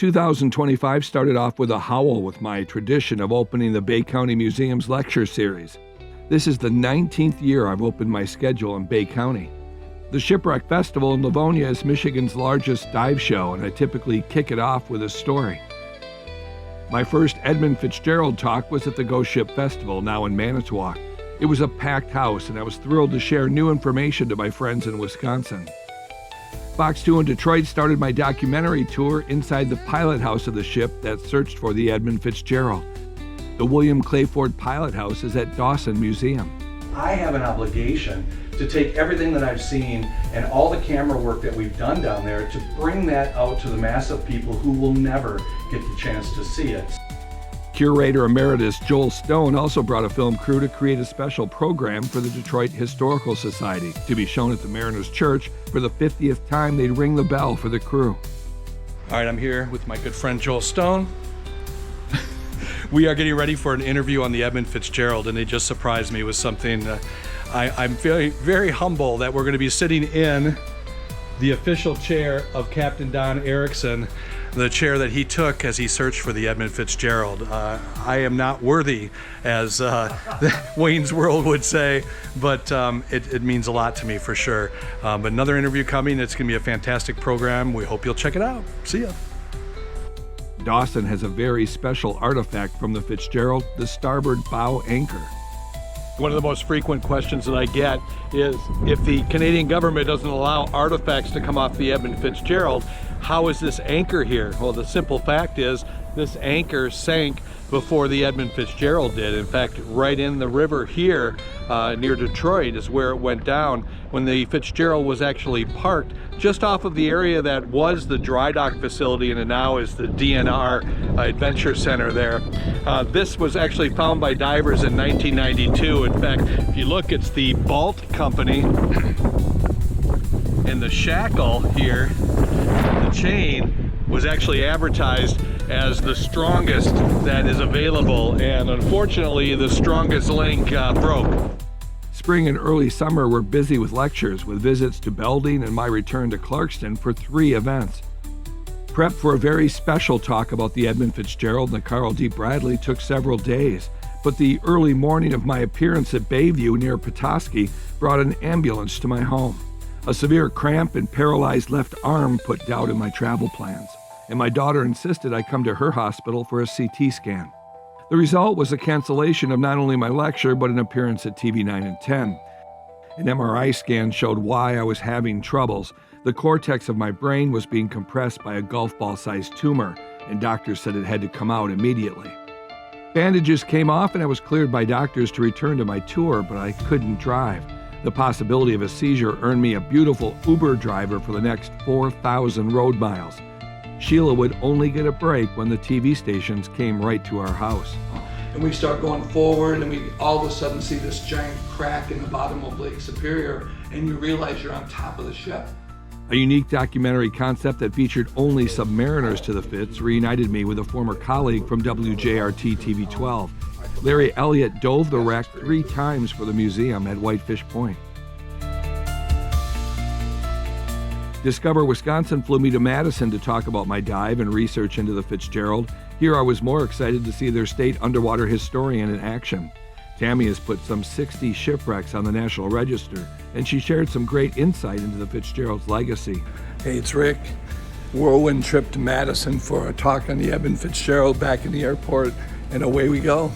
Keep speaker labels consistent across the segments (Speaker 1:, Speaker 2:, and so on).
Speaker 1: 2025 started off with a howl with my tradition of opening the Bay County Museum's lecture series. This is the 19th year I've opened my schedule in Bay County. The Shipwreck Festival in Livonia is Michigan's largest dive show, and I typically kick it off with a story. My first Edmund Fitzgerald talk was at the Ghost Ship Festival, now in Manitowoc. It was a packed house, and I was thrilled to share new information to my friends in Wisconsin. Fox 2 in Detroit started my documentary tour inside the pilot house of the ship that searched for the Edmund Fitzgerald. The William Clayford Pilot House is at Dawson Museum.
Speaker 2: I have an obligation to take everything that I've seen and all the camera work that we've done down there to bring that out to the mass of people who will never get the chance to see it.
Speaker 1: Curator Emeritus Joel Stone also brought a film crew to create a special program for the Detroit Historical Society to be shown at the Mariners Church. For the 50th time, they'd ring the bell for the crew.
Speaker 2: All right, I'm here with my good friend Joel Stone. We are getting ready for an interview on the Edmund Fitzgerald, and they just surprised me with something. I'm very, very humble that we're going to be sitting in the official chair of Captain Don Erickson, the chair that he took as he searched for the Edmund Fitzgerald. I am not worthy, as Wayne's World would say, but it means a lot to me for sure. But another interview coming. It's going to be a fantastic program. We hope you'll check it out. See ya.
Speaker 1: Dawson has a very special artifact from the Fitzgerald, the starboard bow anchor.
Speaker 3: One of the most frequent questions that I get is, if the Canadian government doesn't allow artifacts to come off the Edmund Fitzgerald, how is this anchor here? Well, the simple fact is this anchor sank before the Edmund Fitzgerald did. In fact, right in the river here near Detroit is where it went down when the Fitzgerald was actually parked just off of the area that was the dry dock facility and now is the DNR Adventure Center there. This was actually found by divers in 1992. In fact, if you look, it's the Balt Company, and the shackle here, the chain, was actually advertised as the strongest that is available, and unfortunately the strongest link broke.
Speaker 1: Spring and early summer were busy with lectures, with visits to Belding and my return to Clarkston for 3 events. Prep for a very special talk about the Edmund Fitzgerald and the Carl D. Bradley took several days, but the early morning of my appearance at Bayview near Petoskey brought an ambulance to my home. A severe cramp and paralyzed left arm put doubt in my travel plans, and my daughter insisted I come to her hospital for a CT scan. The result was a cancellation of not only my lecture, but an appearance at TV 9 and 10. An MRI scan showed why I was having troubles. The cortex of my brain was being compressed by a golf ball-sized tumor, and doctors said it had to come out immediately. Bandages came off and I was cleared by doctors to return to my tour, but I couldn't drive. The possibility of a seizure earned me a beautiful Uber driver for the next 4,000 road miles. Sheila would only get a break when the TV stations came right to our house.
Speaker 4: And we start going forward, and we all of a sudden see this giant crack in the bottom of Lake Superior, and you realize you're on top of the ship.
Speaker 1: A unique documentary concept that featured only submariners to the Fitz reunited me with a former colleague from WJRT TV 12. Larry Elliott dove the wreck 3 times for the museum at Whitefish Point. Discover Wisconsin flew me to Madison to talk about my dive and research into the Fitzgerald. Here I was more excited to see their state underwater historian in action. Tammy has put some 60 shipwrecks on the National Register, and she shared some great insight into the Fitzgerald's legacy.
Speaker 4: Hey, it's Rick. Whirlwind trip to Madison for a talk on the Edmund Fitzgerald back in the airport, and away we go.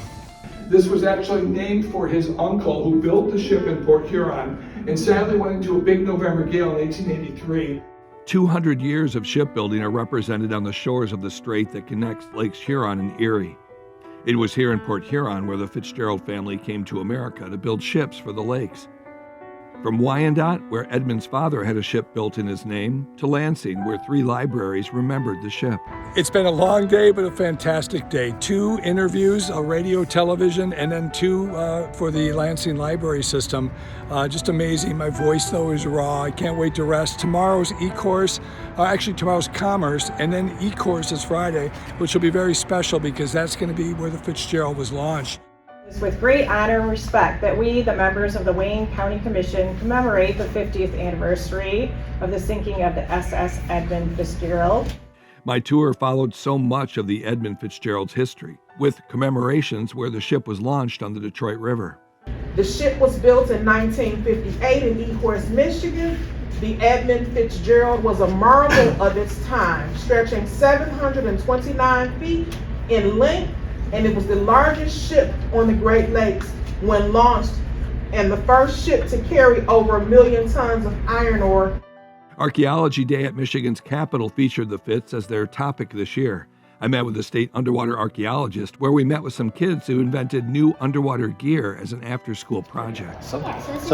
Speaker 4: This was actually named for his uncle who built the ship in Port Huron and sadly went into a big November gale in 1883.
Speaker 1: 200 years of shipbuilding are represented on the shores of the strait that connects Lakes Huron and Erie. It was here in Port Huron where the Fitzgerald family came to America to build ships for the lakes. From Wyandotte, where Edmund's father had a ship built in his name, to Lansing, where 3 libraries remembered the ship.
Speaker 4: It's been a long day, but a fantastic day. 2 interviews, a radio, television, and then 2 for the Lansing Library System. Just amazing. My voice, though, is raw. I can't wait to rest. Tomorrow's Ecorse, tomorrow's Commerce, and then Ecorse is Friday, which will be very special because that's going to be where the Fitzgerald was launched.
Speaker 5: It's with great honor and respect that we, the members of the Wayne County Commission, commemorate the 50th anniversary of the sinking of the SS Edmund Fitzgerald.
Speaker 1: My tour followed so much of the Edmund Fitzgerald's history, with commemorations where the ship was launched on the Detroit River.
Speaker 6: The ship was built in 1958 in Ecorse, Michigan. The Edmund Fitzgerald was a marvel of its time, stretching 729 feet in length, and it was the largest ship on the Great Lakes when launched, and the first ship to carry over 1 million tons of iron ore.
Speaker 1: Archaeology Day at Michigan's Capitol featured the Fitz as their topic this year. I met with a state underwater archaeologist where we met with some kids who invented new underwater gear as an after-school project.
Speaker 7: So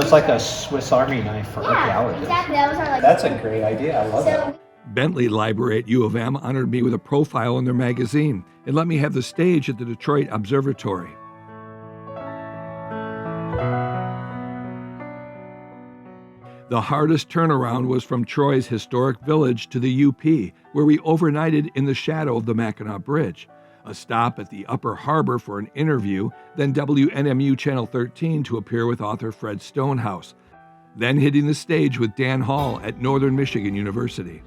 Speaker 7: it's like a Swiss Army knife for archaeologists.
Speaker 8: Exactly. That was our
Speaker 7: That's a great idea. I love that.
Speaker 1: Bentley Library at U of M honored me with a profile in their magazine and let me have the stage at the Detroit Observatory. The hardest turnaround was from Troy's historic village to the UP, where we overnighted in the shadow of the Mackinac Bridge. A stop at the Upper Harbor for an interview, then WNMU Channel 13 to appear with author Fred Stonehouse. Then hitting the stage with Dan Hall at Northern Michigan University.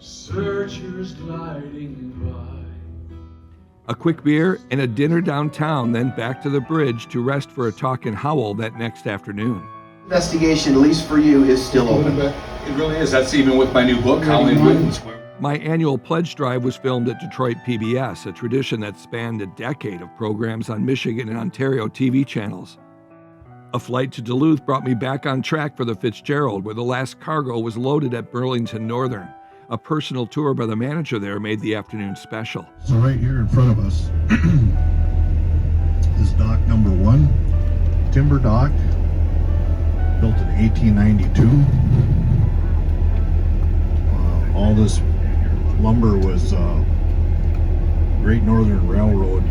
Speaker 9: Searchers gliding by.
Speaker 1: A quick beer and a dinner downtown, then back to the bridge to rest for a talk in Howell that next afternoon.
Speaker 10: Investigation, at least for you, is still open.
Speaker 9: It really is. That's even with my new book, Howling Winds.
Speaker 1: My annual pledge drive was filmed at Detroit PBS, a tradition that spanned a decade of programs on Michigan and Ontario TV channels. A flight to Duluth brought me back on track for the Fitzgerald, where the last cargo was loaded at Burlington Northern. A personal tour by the manager there made the afternoon special.
Speaker 11: So right here in front of us is dock number 1, timber dock, built in 1892. All this lumber was Great Northern Railroad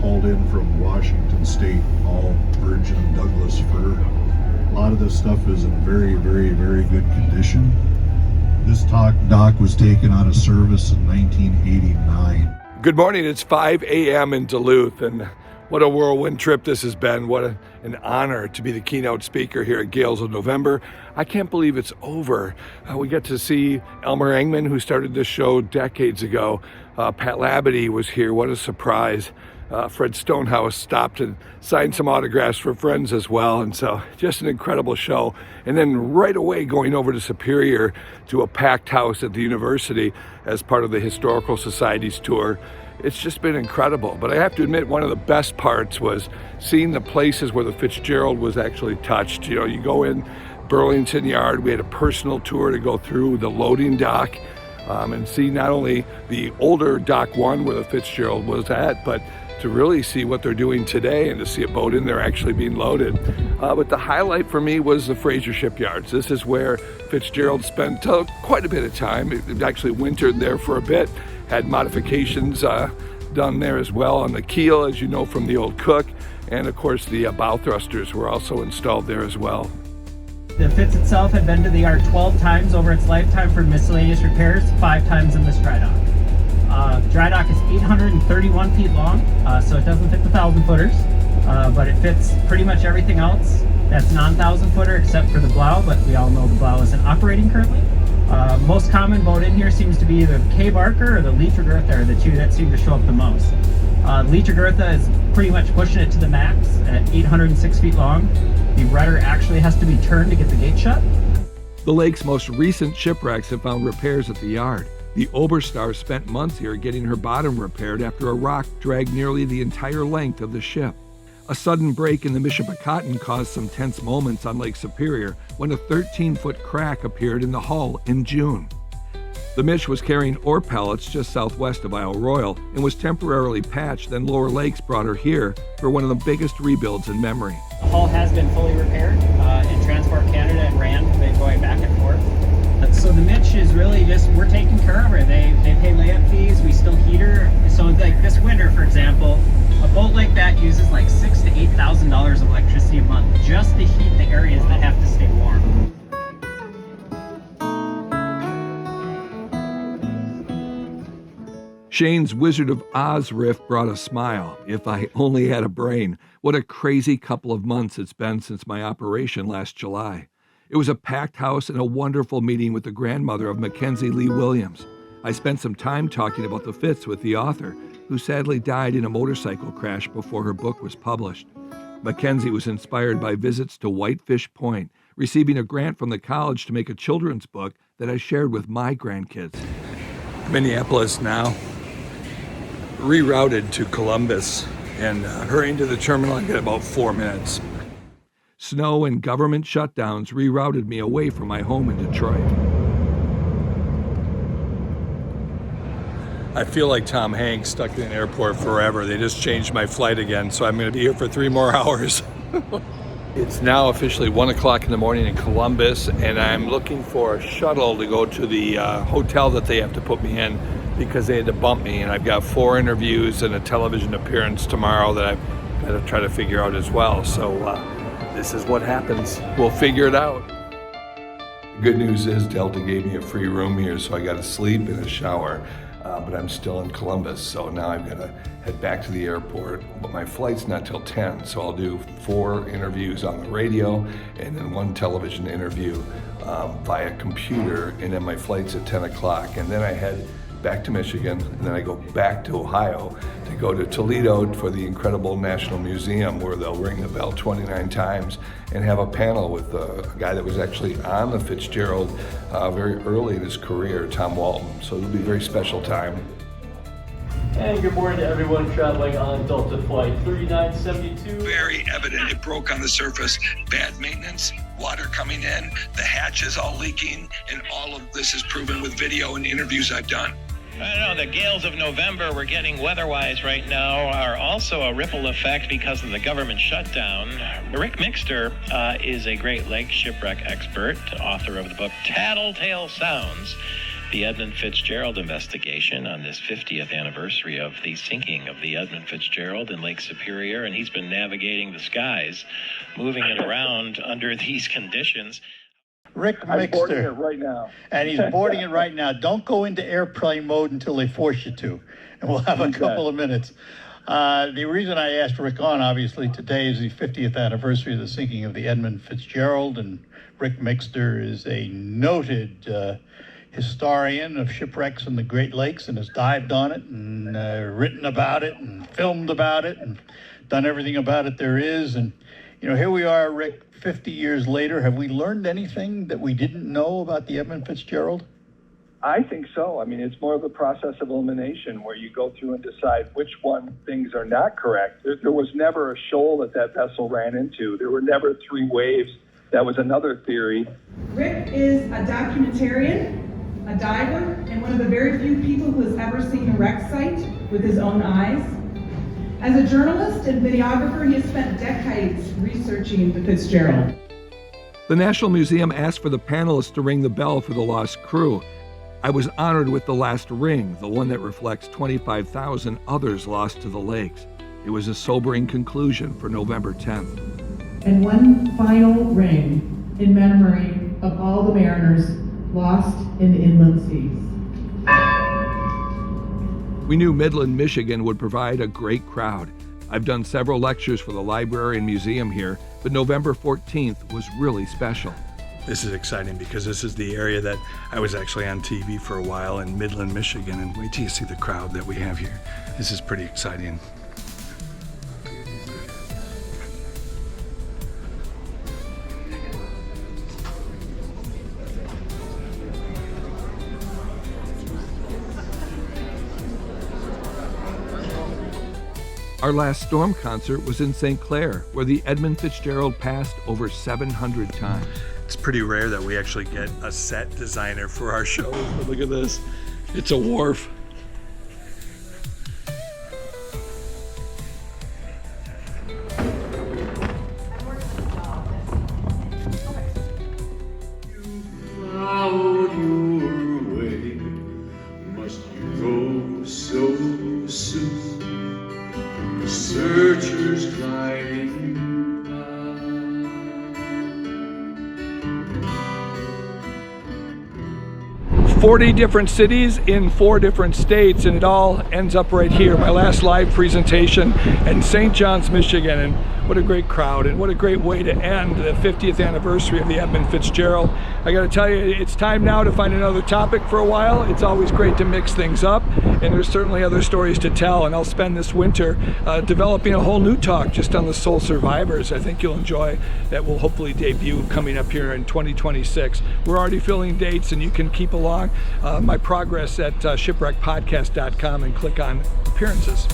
Speaker 11: hauled in from Washington State, all virgin Douglas fir. A lot of this stuff is in very, very, very good condition. This dock was taken out of service in 1989.
Speaker 1: Good morning, it's 5 a.m. in Duluth, and what a whirlwind trip this has been. What an honor to be the keynote speaker here at Gales of November. I can't believe it's over. We got to see Elmer Engman, who started this show decades ago. Pat Labadie was here. What a surprise. Fred Stonehouse stopped and signed some autographs for friends as well. And so just an incredible show. And then right away going over to Superior to a packed house at the university as part of the Historical Society's tour. It's just been incredible. But I have to admit, one of the best parts was seeing the places where the Fitzgerald was actually touched. You know, you go in Burlington Yard, we had a personal tour to go through the loading dock and see not only the older Dock 1 where the Fitzgerald was at, but to really see what they're doing today and to see a boat in there actually being loaded. But the highlight for me was the Fraser Shipyards. This is where Fitzgerald spent quite a bit of time. It actually wintered there for a bit, had modifications done there as well on the keel, as you know from the old Cook, and of course the bow thrusters were also installed there as well.
Speaker 12: The Fitz itself had been to the yard 12 times over its lifetime for miscellaneous repairs, 5 times in this dry dock. Dry dock is 831 feet long, so it doesn't fit the 1,000-footers, but it fits pretty much everything else that's non-1,000-footer except for the bow, but we all know the bow isn't operating currently. Most common boat in here seems to be the K Barker or the Leitcher Gertha are the two that seem to show up the most. Leitcher Gertha is pretty much pushing it to the max at 806 feet long. The rudder actually has to be turned to get the gate shut.
Speaker 1: The lake's most recent shipwrecks have found repairs at the yard. The Oberstar spent months here getting her bottom repaired after a rock dragged nearly the entire length of the ship. A sudden break in the Mishapacotton caused some tense moments on Lake Superior when a 13-foot crack appeared in the hull in June. The Mish was carrying ore pellets just southwest of Isle Royal and was temporarily patched, then Lower Lakes brought her here for one of the biggest rebuilds in memory.
Speaker 12: The hull has been fully repaired in Transport Canada and Rand, been going back and forth. So the Mitch is really just, we're taking care of her. They pay layup fees, we still heat her. So like this winter, for example, a boat like that uses like $6,000 to $8,000 of electricity a month just to heat the areas that have to stay warm.
Speaker 1: Shane's Wizard of Oz riff brought a smile. If I only had a brain. What a crazy couple of months it's been since my operation last July. It was a packed house and a wonderful meeting with the grandmother of Mackenzie Lee Williams. I spent some time talking about the Fitz with the author, who sadly died in a motorcycle crash before her book was published. Mackenzie was inspired by visits to Whitefish Point, receiving a grant from the college to make a children's book that I shared with my grandkids.
Speaker 4: Minneapolis now, rerouted to Columbus, and hurrying to the terminal. I get about 4 minutes.
Speaker 1: Snow and government shutdowns rerouted me away from my home in Detroit.
Speaker 4: I feel like Tom Hanks stuck in an airport forever. They just changed my flight again, so I'm going to be here for 3 more hours. It's now officially 1 o'clock in the morning in Columbus, and I'm looking for a shuttle to go to the hotel that they have to put me in because they had to bump me, and I've got 4 interviews and a television appearance tomorrow that I've got to try to figure out as well. So this is what happens. We'll figure it out. The good news is Delta gave me a free room here, so I got to sleep and a shower. But I'm still in Columbus, so now I've got to head back to the airport. But my flight's not till 10, so I'll do 4 interviews on the radio and then 1 television interview via computer, and then my flight's at 10 o'clock. And then I head back to Michigan, and then I go back to Ohio to go to Toledo for the incredible National Museum, where they'll ring the bell 29 times and have a panel with a guy that was actually on the Fitzgerald very early in his career, Tom Walton. So it'll be a very special time.
Speaker 8: And good morning to everyone traveling on Delta Flight 3972.
Speaker 13: Very evident it broke on the surface. Bad maintenance, water coming in, the hatch is all leaking, and all of this is proven with video and interviews I've done.
Speaker 14: I don't know, the gales of November we're getting weather-wise right now are also a ripple effect because of the government shutdown. Ric Mixter is a Great Lakes shipwreck expert, author of the book Tattletale Sounds, the Edmund Fitzgerald investigation on this 50th anniversary of the sinking of the Edmund Fitzgerald in Lake Superior, and he's been navigating the skies, moving it around under these conditions.
Speaker 15: Ric Mixter.
Speaker 16: I'm boarding it right now.
Speaker 15: And he's boarding it right now. Don't go into airplane mode until they force you to. And we'll have a couple of minutes. The reason I asked Ric on, obviously, today is the 50th anniversary of the sinking of the Edmund Fitzgerald. And Ric Mixter is a noted historian of shipwrecks in the Great Lakes and has dived on it and written about it and filmed about it and done everything about it there is. And, you know, here we are, Ric, 50 years later. Have we learned anything that we didn't know about the Edmund Fitzgerald?
Speaker 16: I think so. I mean, it's more of a process of elimination where you go through and decide which things are not correct. There was never a shoal that vessel ran into. There were never 3 waves. That was another theory.
Speaker 17: Ric is a documentarian, a diver, and one of the very few people who has ever seen a wreck site with his own eyes. As a journalist and videographer, he has spent decades researching the Fitzgerald.
Speaker 1: The National Museum asked for the panelists to ring the bell for the lost crew. I was honored with the last ring, the one that reflects 25,000 others lost to the lakes. It was a sobering conclusion for November 10th.
Speaker 17: And one final ring in memory of all the mariners lost in the inland seas.
Speaker 1: We knew Midland, Michigan would provide a great crowd. I've done several lectures for the library and museum here, but November 14th was really special.
Speaker 4: This is exciting because this is the area that I was actually on TV for a while in Midland, Michigan, and wait till you see the crowd that we have here. This is pretty exciting.
Speaker 1: Our last storm concert was in St. Clair, where the Edmund Fitzgerald passed over 700 times.
Speaker 4: It's pretty rare that we actually get a set designer for our show. But look at this. It's a wharf.
Speaker 9: Searchers gliding by.
Speaker 4: 40 different cities in 4 different states, and it all ends up right here. My last live presentation in St. John's, Michigan, and What a great crowd, and what a great way to end the 50th anniversary of the Edmund Fitzgerald. I got to tell you, it's time now to find another topic for a while. It's always great to mix things up, and there's certainly other stories to tell, and I'll spend this winter developing a whole new talk just on the sole survivors. I think you'll enjoy that. Will hopefully debut coming up here in 2026. We're already filling dates, and you can keep along my progress at shipwreckpodcast.com and click on appearances.